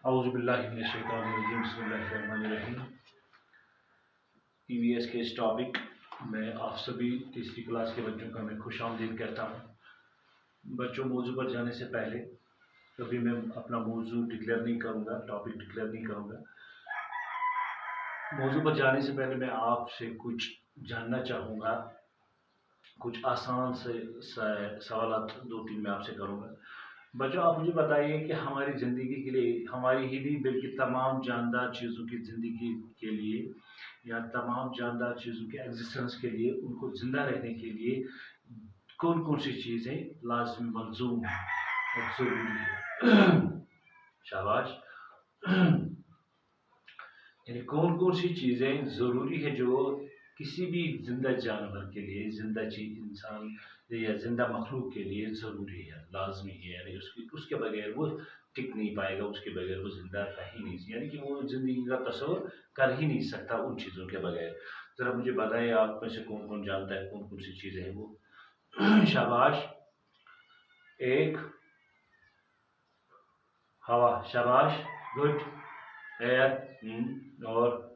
औज़ुबिल्लाहिमिनश्शैतानिर्रजीम बिस्मिल्लाहिर्रहमानिर्रहीम। EVS के इस टॉपिक में आप सभी तीसरी क्लास के बच्चों का मैं खुशामदीद कहता हूँ। बच्चों, मौजू पर जाने से पहले कभी मैं अपना मौजू डिक्लेयर नहीं करूँगा, टॉपिक डिक्लेयर नहीं करूँगा। मौजू पर जाने से पहले मैं आपसे कुछ जानना चाहूँगा, कुछ आसान से सवालात दो तीन मैं आपसे करूँगा। बच्चों, आप मुझे बताइए कि हमारी ज़िंदगी के लिए, हमारी ही नहीं बल्कि तमाम जानदार चीज़ों की ज़िंदगी के लिए या तमाम जानदार चीज़ों के एग्जिस्टेंस के लिए, उनको ज़िंदा रहने के लिए कौन कौन सी चीज़ें लाज़मी मलज़ूम हैं और ज़रूरी है? शाबाश। यानी कौन कौन सी चीज़ें ज़रूरी है जो किसी भी जिंदा जानवर के लिए, जिंदा चीज, इंसान या जिंदा मखलूक के लिए ज़रूरी है, लाजमी है। यानी उसके बगैर वो टिक नहीं पाएगा, उसके बगैर वो जिंदा रह ही नहीं, यानी कि वो ज़िंदगी का तस्वर कर ही नहीं सकता उन चीज़ों के बगैर। ज़रा मुझे बताएं, आप में से कौन कौन जानता है कौन कौन सी चीज़ें हैं वो? शाबाश। एक, हवा। शाबाश, गुड। एयर, और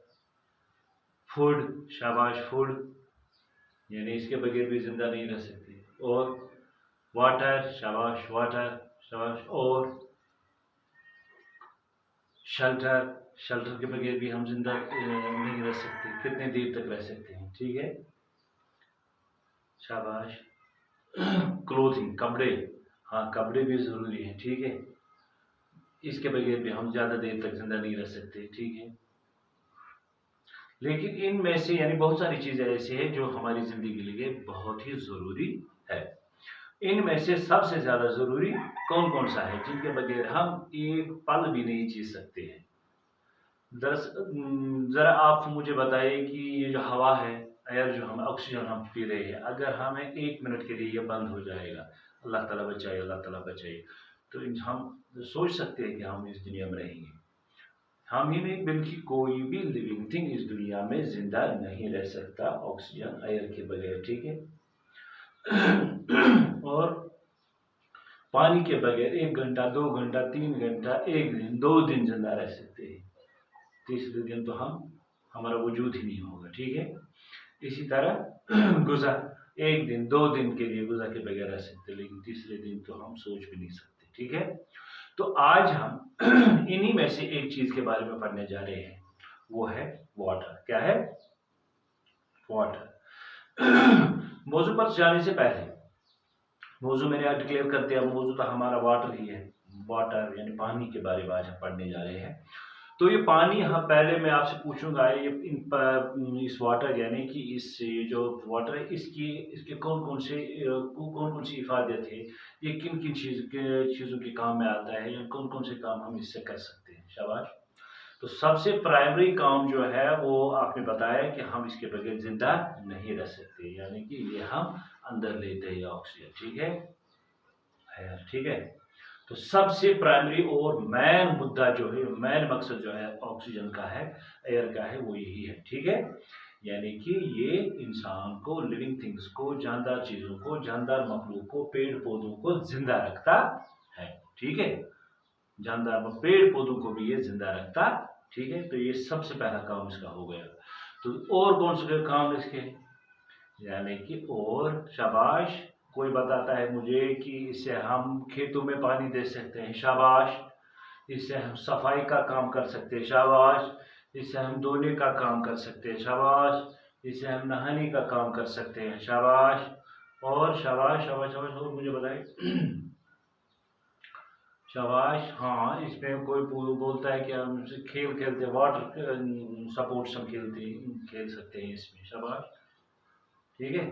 फूड। शाबाश, फूड, यानी इसके बगैर भी जिंदा नहीं रह सकते। और वाटर। शाबाश, वाटर, शाबाश। और शेल्टर, शेल्टर के बगैर भी हम जिंदा नहीं रह सकते, कितने देर तक रह सकते हैं, ठीक है। शाबाश। क्लोथिंग, कपड़े, हाँ कपड़े भी ज़रूरी हैं, ठीक है। इसके बगैर भी हम ज़्यादा देर तक जिंदा नहीं रह सकते, ठीक है। लेकिन इनमें से यानी बहुत सारी चीज़ें ऐसी हैं जो हमारी ज़िंदगी के लिए बहुत ही ज़रूरी है। इनमें से सबसे ज़्यादा ज़रूरी कौन कौन सा है जिनके बगैर हम एक पल भी नहीं जी सकते हैं? ज़रा आप मुझे बताइए कि ये जो हवा है, एयर, जो हम ऑक्सीजन हम पी रहे हैं, अगर हमें 1 मिनट के लिए ये बंद हो जाएगा, अल्लाह ताला बचाए, अल्लाह ताला बचाए, तो हम सोच सकते हैं कि हम इस दुनिया में रहेंगे? हम ही नहीं बल्कि कोई भी लिविंग थिंग इस दुनिया में जिंदा नहीं रह सकता ऑक्सीजन, एयर के बगैर, ठीक है। और पानी के बगैर 1 घंटा, 2 घंटा, 3 घंटा, 1 दिन, 2 दिन जिंदा रह सकते हैं। तीसरे दिन तो हमारा वजूद ही नहीं होगा, ठीक है। इसी तरह गुज़ा, 1 दिन, 2 दिन के लिए गुज़ा के बगैर रह सकते, लेकिन तीसरे दिन तो हम सोच भी नहीं सकते, ठीक है। तो आज हम इन्हीं में से एक चीज के बारे में पढ़ने जा रहे हैं, वो है वाटर। क्या है? वाटर। मौजू पर जाने से पहले, मौजू मैंने आज डिक्लेयर कर दिया, मौजू तो हमारा वाटर ही है। वाटर यानी पानी के बारे में आज हम पढ़ने जा रहे हैं। तो ये पानी, हाँ पहले मैं आपसे पूछूंगा, ये इस वाटर यानी कि इस जो वाटर है, इसके कौन कौन सी इफादत है, ये किन किन चीज़ों के काम में आता है, या कौन कौन से काम हम इससे कर सकते हैं? शाबाश। तो सबसे प्राइमरी काम जो है वो आपने बताया कि हम इसके बगैर जिंदा नहीं रह सकते, यानी कि ये हम अंदर लेते हैं ऑक्सीजन, ठीक है, ठीक है। तो सबसे प्राइमरी और मेन मुद्दा जो है, मेन मकसद जो है ऑक्सीजन का है, एयर का है, वो यही है, ठीक है। यानी कि ये इंसान को, लिविंग थिंग्स को, जानदार चीजों को, जानदार मखलूक को, पेड़ पौधों को जिंदा रखता है, ठीक है। जानदार पेड़ पौधों को भी ये जिंदा रखता, ठीक है। तो ये सबसे पहला काम इसका हो गया। तो और कौन से काम इसके, यानी कि, और शाबाश, कोई बताता है मुझे कि इससे हम खेतों में पानी दे सकते हैं, शाबाश। इससे हम सफाई का काम कर सकते हैं, शाबाश। इससे हम धोने का काम कर सकते हैं, शाबाश। इससे हम नहाने का काम कर सकते हैं, शाबाश। और शाबाश, शाबाश, शाबाश, और मुझे बताए। शाबाश। हाँ, इसमें कोई बोलता है कि हम खेल खेलते, वाटर सपोर्ट्स हम खेल सकते हैं इसमें, शाबाश, ठीक है।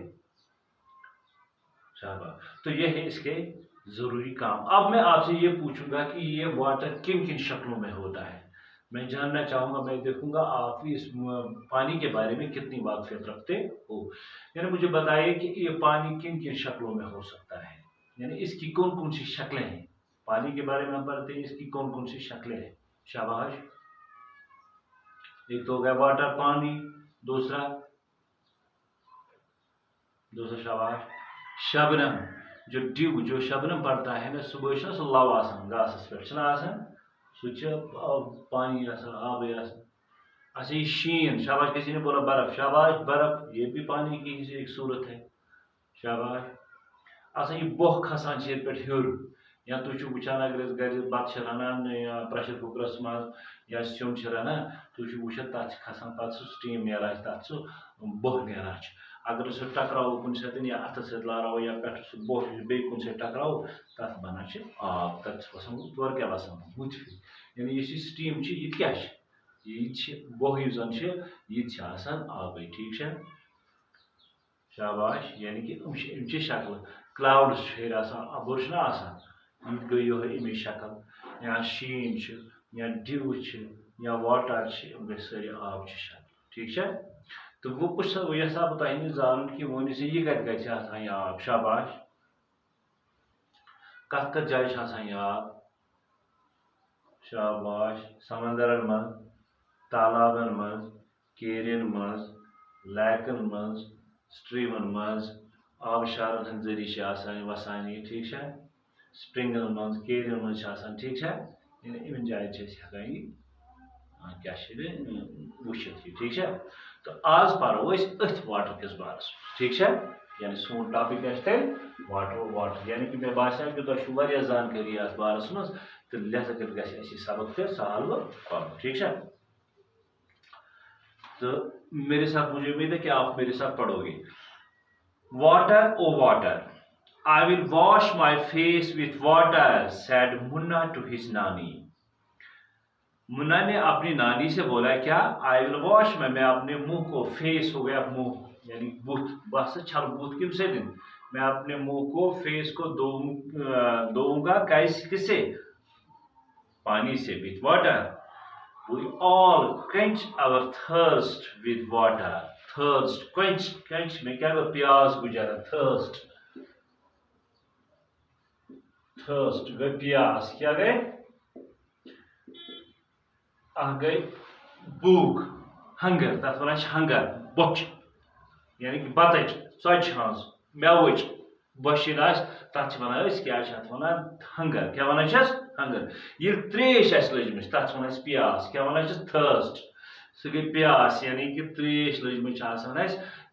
शाबाश। तो ये है इसके जरूरी काम। अब मैं आपसे ये पूछूंगा कि ये वाटर किन किन शक्लों में होता है, मैं जानना चाहूंगा। मैं देखूंगा आप इस पानी के बारे में कितनी वाकफियत रखते हो। यानी मुझे बताइए कि ये पानी किन किन शक्लों में हो सकता है, यानी इसकी कौन कौन सी शक्लें हैं। पानी के बारे में हम पढ़ते हैं, इसकी कौन कौन सी शक्लें हैं? शाबाश। एक तो हो गया वाटर, पानी। दूसरा, शाबाश, शबनम, जो ड्यू, जो शबनम पड़ता है ना सुबह, लव आसान गासस पे आसान, पानी आब अच्छा ये शीन, शाबाश किसी ने बोला बर्फ, शाबाश बर्फ ये भी पानी की ही एक सूरत है, शाबाश। अच्छा ये बोह खसान पे हर या तुम वुचान अगर गर बत रनान या प्रेशर कुकरस मज या सिम रनान तुम वुचान तथ खसान पे स्टीम नान तथ बोह नान अगर सह टकराव कुन सतन या अथ सत लाराव या पे सह बोह बे कुन सत टकराव तथ बनान आब तथ वसान तौर क्या वसान मुतफी यानी ये स्टीम यह क्या ये बोह जन ये आब ठीक है शाबाश यानी कि इमची शक्ल क्लाउड्स अबुर ये गई यो अमिच शक्ल या शीन या ड्यू या वाटर गई सारी आब शक्ल ठीक है। तो वो कुछ यसा बह तुम जान कि वन से यह कत ग आब शाबाश कत कत जाय आब शाबाश समंदरन मज तालाबन मज केरियन मज लैकन मज स्ट्रीमन मज आबशारन हंद जरिए वसान ठीक है स्प्रिंगन मज केरियन मज ठीक है इन जायन हेकान क्या वुचित ठीक है। तो आज पढ़ो अथ वाटर किस बारस ठीक है यानी सोन टॉपिक वाटर वाटर यानी कि मैं बासा कि तुम जानकारी अथ बारस मज तो लिहाजा कर सबक फिर सॉल्व कर ठीक है। तो मेरे साथ मुझे उम्मीद है कि आप मेरे साथ पढ़ोगे water o water I will wash my face with water said Munna to his nani. Munna ने अपनी नानी से बोला क्या आई विल वॉश मैं अपने मुंह को फेस हो गया मुंह यानी बुत बस छल बुत किम से दिन मैं अपने मुंह को फेस को धोऊंगा किससे पानी से with water. We all quench our thirst with water. Thirst, quench में क्या गया प्यास गुजारा thirst गई प्यास क्या गए गई भूख हंगर तथ वन हंगर बोच यानी कि बतच सच हज मेवच बशीन तथ वन क्या वन हंगर क्या वन हंगर ये त्रेश लजम तथ वन प्यास क्या वन थर्स्ट सह गई प्यास यानी कि त्रेश लजम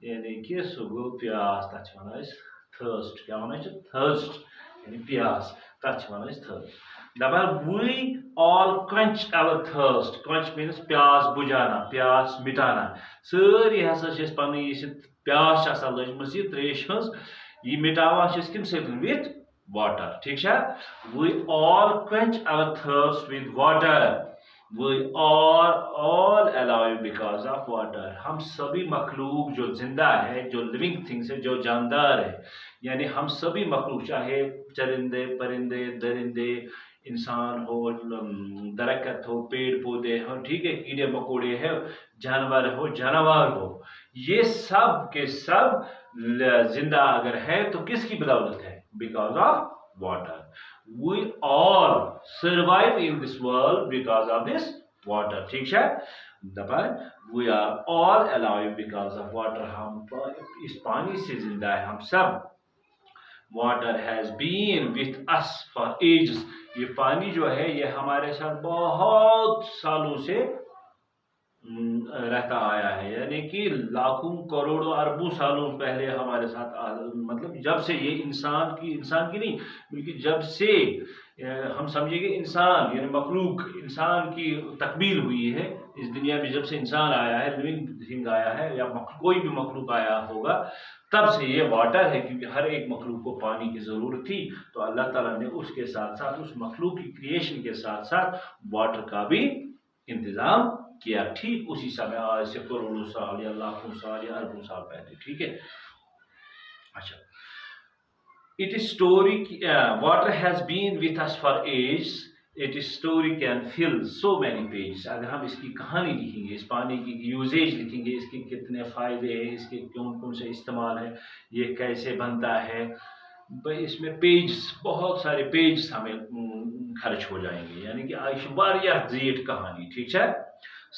यानी कि सह गो प्यास तथ वन थर्स्ट क्या वन थर्स्ट यानी प्यास तथ वन थर्स्ट दपान we all quench our thirst quench means प्यास बुझाना प्यास मिटाना सारी हसा पन प्यास लजम त्रेश हज ये मिटावान कम सतन विथ वाटर ठीक है। We all quench our thirst with water we are all alive because of water। हम सभी मखलूक जो जिंदा है जो लिविंग थिंग्स है जो जानदार है यानी हम सभी मखलूक चाहे चरिंदे परिंदे दरिंदे इंसान हो दरख्त हो पेड़ पौधे हो ठीक है कीड़े मकोड़े है जानवर हो ये सब के सब जिंदा अगर है तो किसकी बदौलत है because of water. We all survive in this world because of this water ठीक है। दपान we are all alive because of water हम इस पानी से जिंदा है हम सब। Water has been with us for ages ये पानी जो है ये हमारे साथ बहुत सालों से रहता आया है यानी कि लाखों करोड़ों अरबों सालों पहले हमारे साथ मतलब जब से ये इंसान की नहीं बल्कि जब से हम समझेंगे इंसान यानी मखलूक इंसान की तकमील हुई है इस दुनिया में जब से इंसान आया है लिविंग थिंग आया है या कोई भी मखलूक आया होगा तब से ये वाटर है क्योंकि हर एक मखलूक को पानी की ज़रूरत थी तो अल्लाह ताला ने उसके साथ साथ उस मखलूक की क्रिएशन के साथ साथ वाटर का भी इंतज़ाम किया ठीक उसी समय आज से करोड़ों साल या लाखों साल या अरबों साल पहले ठीक है। अच्छा it is story water has been with us for ages it is story can fill so many pages. अगर हम इसकी कहानी लिखेंगे इस पानी की यूजेज लिखेंगे इसके कितने फ़ायदे हैं इसके कौन कौन से इस्तेमाल है ये कैसे बनता है भाई इसमें पेज बहुत सारे पेज हमें खर्च हो जाएंगे यानी कि आयश वारिया ज़ीट कहानी ठीक है।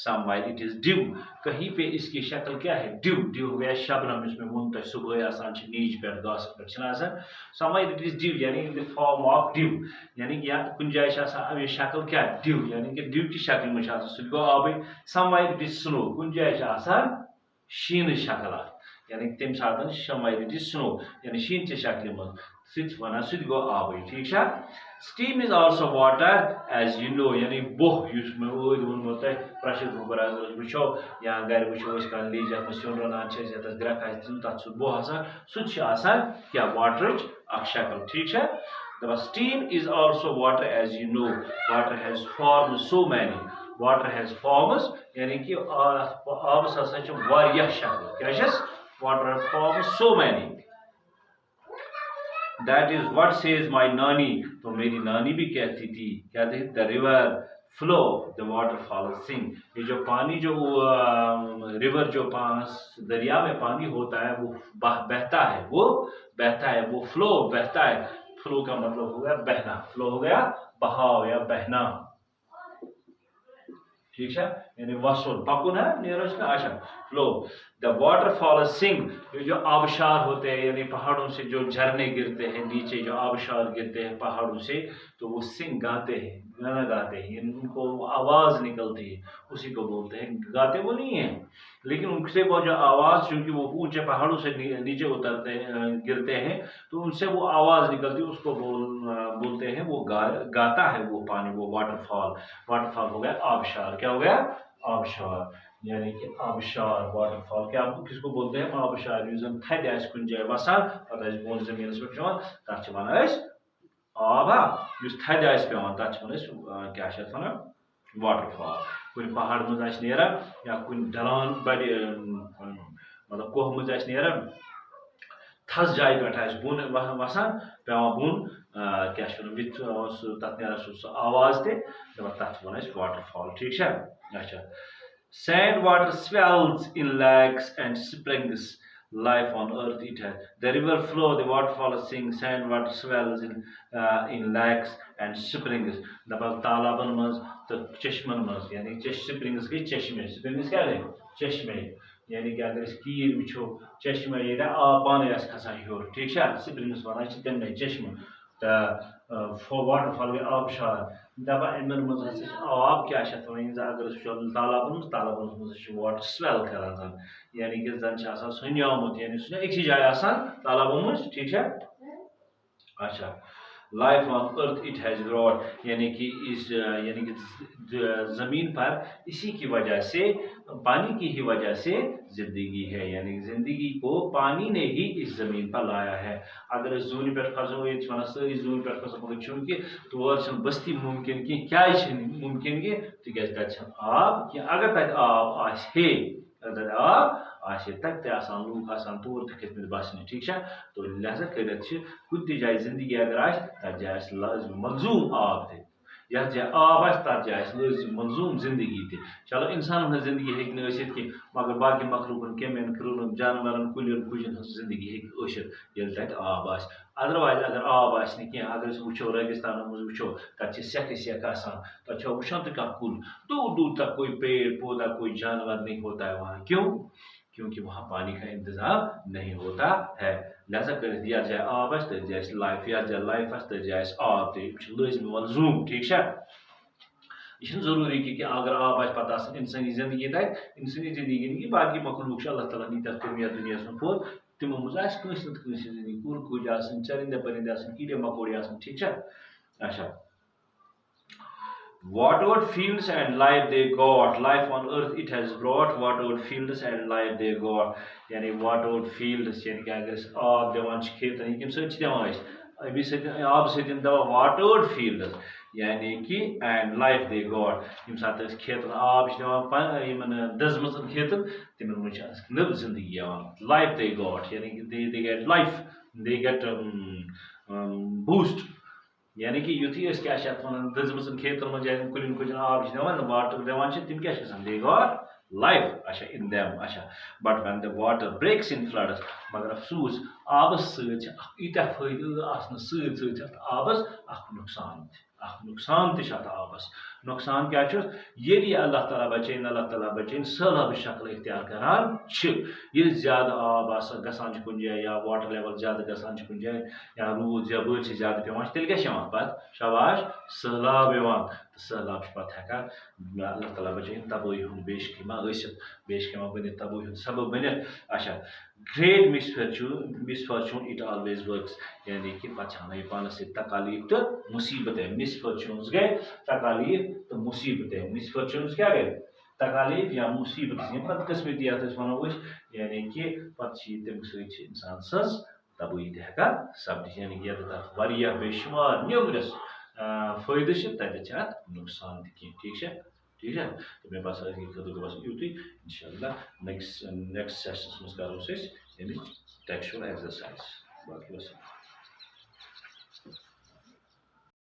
somewhere it is dew. کہیں پہ اس کی شکل کیا ہے dew. dew ہو گیا شبنم اس میں منتج صبح آسان چھ نیچ پہ گاسس پہ چھنا آسان somewhere it is dew یعنی in the form of dew یعنی یا کن جائے چھ آسان امی شکل کیا dew یعنی کہ dew کی شکل میں چھ آسان سو گو آبی somewhere it is snow کن جائے چھ آسان شین شکلات یعنی تم ساتن somewhere it is snow یعنی شین چھ شکل میں سچ ونا سو گو آبی ٹھیک ہے. Steam is also water as you know یعنی بوہ یس میں ونمو تہ پریشر کوکر اگر وچھو یا گھر وچھو اس کا لیج ات سیون رنان چھ یتس گرک آسہ دین تت سہ بوہ آسان سہ چھ آسان کیا واٹرچ اک شکل ٹھیک ہے. دپان steam is also water as you know water has forms so many water has forms یعنی کہ آبس ہسا چھ واریاہ شکل کیا چھس water has forms so many. That is what says my nani تو میری نانی بھی کہتی تھی کیا تھی the river flow the waterfalls sing یہ جو پانی جو river جو دریا میں پانی ہوتا ہے وہ بہتا ہے وہ flow بہتا ہے flow کا مطلب ہو گیا بہنا flow ہو گیا بہاؤ یا بہنا ٹھیک ہے یعنی وصول پکن ہے نیرش میں اچھا فلو the waterfalls sing یہ جو آبشار ہوتے ہیں یعنی پہاڑوں سے جو جھرنے گرتے ہیں نیچے جو آبشار گرتے ہیں پہاڑوں سے تو وہ سنگ گاتے ہیں گانا گاتے ہیں یعنی ان کو آواز نکلتی ہے اسی کو بولتے ہیں گاتے وہ نہیں ہیں لیکن ان سے وہ جو آواز چونکہ وہ اونچے پہاڑوں سے نیچے اترتے گرتے ہیں تو ان سے وہ آواز نکلتی ہے اس کو بولتے ہیں وہ گاتا ہے وہ پانی وہ واٹر فال ہو گیا آبشار کیا ہو گیا آبشار یعنی کہ آبشار واٹر فال کیا کس کو بولتے ہیں آبشار یس زن تھد آسہ کن جائے وسان پتہ بون زمینس پہ پیوان تر ونان آب اس تھد آسہ پیوان تر ونان کیا ونان واٹر فال کن پہاڑ مز آسہ نیران یا کن ڈلان بڑ مطلب کوہ مز آسہ نیران تھز جائے پہ آسہ بون وسان پیوان بون کیا ونان تر نیران سہ آواز تہ تر ونان واٹر فال ٹھیک ہے اچھا. Sand water swells in lakes and springs. Life on earth it has. The river flow, the waterfalls sing. Sand water swells in lakes and springs. دپان تالابن مز تو چشمن مز یعنی springs گئی چشمے springs کیا گئی چشمے یعنی کہ اگر اس کیر وچھو چشمے یہ آب پانے آس کھسان ہیور ٹھیک ہے springs ونان تمے چشمہ تو واٹر فال گئی آبشار دپان امن مز آب کیا ونان اگر تالابن مز واٹر سویل کران زن یعنی کہ زن سنیامت یعنی سہ اکسی جائے آسان تالابن مز ٹھیک ہے اچھا. Life on earth it has brought یعنی کہ زمین پر اسی کی وجہ سے پانی کی ہی وجہ سے زندگی ہے یعنی زندگی کو پانی نے ہی اس زمین پر لایا ہے. اگر اس زون پہ کھسو یہ ونان ساری زون پہ کھسو مگر چونکہ تور بستی ممکن کی کیا ممکن کی تکیاز تت آب کی اگر تت آب آسے اگر آب آسے تک تہ آسان لوگ آسان تور تہ کھتمت بسنے ٹھیک ہے تو لہذا کرت کن تہ جائے زندگی اگر آسہ تت جائے لازم ملزوم آب تہ یتھ جائے آب آسہ تت جائے لازم ملزوم زندگی تہ. چلو انسان ہن زندگی ہیکہ نہ ٲسِتھ کینٛہہ مگر باقی مخلوقن کیمین کرٛوٗلن جانورن کُلٮ۪ن کُجن ہٕنٛز زندگی ہیکہ ٲسِتھ ییٚلہِ تتہِ آب آسہِ. ادروائز اگر آب آسہِ نہٕ کینٛہہ اگر أسۍ وٕچھو ریگستانن منٛز وٕچھو تتہِ چھِ سٮ۪کھٕ سٮ۪کھ آسان تتہِ چھو وٕچھان تہِ کانٛہہ کُل دور دور تک کوئی پیڑ پودا کوئی جانور نہیں ہوتا ہے وہاں کیوں کیونکہ وہاں پانی کا انتظام نہیں ہوتا ہے. لہذا کرت یتھ جائے آب آسہِ تتھ جائے لائف یتھ جائے لائف آسہِ تتھ جائے آب تہ یہ لازمی ملزوم ٹھیک ہے. یہ ضروری کہ اگر آب آسہِ پتہ آسان انسانی زندگی تتہِ انسانی زندگی نہیں باقی مخلوق اللہ تعالیٰ نی تتھ کٔرمٕتۍ یتھ دُنیاہس منٛز پوٚد تمو منٛز آسہِ کٲنٛسہِ نتہٕ کٲنٛسہِ زندگی کُل کُج آسان چرندے پرندے آسان کیڑے مکوڑے آسان ٹھیک ہے اچھا. Whatever fields and life they got, life on earth it has brought. Whatever fields and life they got, یعنی whatever fields یعنی کہ اگر آب دِوان چھِ کھیتن یہ کمہِ سۭتۍ چھِ دِوان أسۍ امی سۭتۍ آب سۭتۍ دِوان whatever fields یعنی کہ and life they got ییٚمہِ ساتہٕ أسۍ کھیتن آب چھِ دِوان یِمن دٔزمٕژن کھیتن تِمن منٛز چھِ نٔو زندگی یِوان. life they got یعنی کہ they get life they get boost یعنی کہ یُتھُے أسۍ کیٛاہ چھِ اَتھ وَنان دٔزمٕژن کھیتن منٛز یا کُلٮ۪ن کُجن آب چھِ دِوان واٹر دِوان چھِ تِم کیٛاہ چھِ گژھان they got life اچھا in them اچھا. but when the water breaks in floods مگر افسوس آبس سۭتۍ چھِ ییٖتیاہ فٲیدٕ آسنہٕ سۭتۍ سۭتۍ چھِ اتھ آبس اکھ نقصان تہِ چھِ اتھ آبس نقصان کیا یہ اللہ تعالیٰ بچین اللہ تعالیٰ بچین سہلاب شکل اختیار کران یہ زیادہ آب گژھان کن جائے یا واٹر لیول زیادہ گژھان کن جائے یا روز یا بٲر زیادہ پیوان تیل کیا پتہ شاباش سہلاب سہلاب پتہ ہیکان اللہ تعالیٰ بچین تباہی ہند بیشکی ما بیشکی ما بنت تباہی ہند سبب بنت اچھا گریٹ مسفارچون اٹ آلویز ورکس یعنی کہ پتہ یہ پانس سے تکالیف تو مصیبتیں مسفارچونز گئے تکالیف تو مصیبتیں مسفارچونز کیا گئے تکالیف یا مصیبت یہ پتہ قسمتی یات ونو یعنی کہ پتہ تمہ سۭتۍ انسان سٕنٛز تباہی تہ ہیکان سپدِتھ یعنی کہ یتھ واریاہ بے شمار نیومرس فٲیدٕ چھِ تتہِ چھِ اتھ نقصان تہِ کینٛہہ ٹھیک ہے تو مے باسان أزۍ خٲطرٕ گوٚو بس یُتُے انشاءاللہ نیکسٹ سیشنس منٛز کرو أسۍ امِچ ٹیکسچُوَل ایکزرسایز باقی وسلام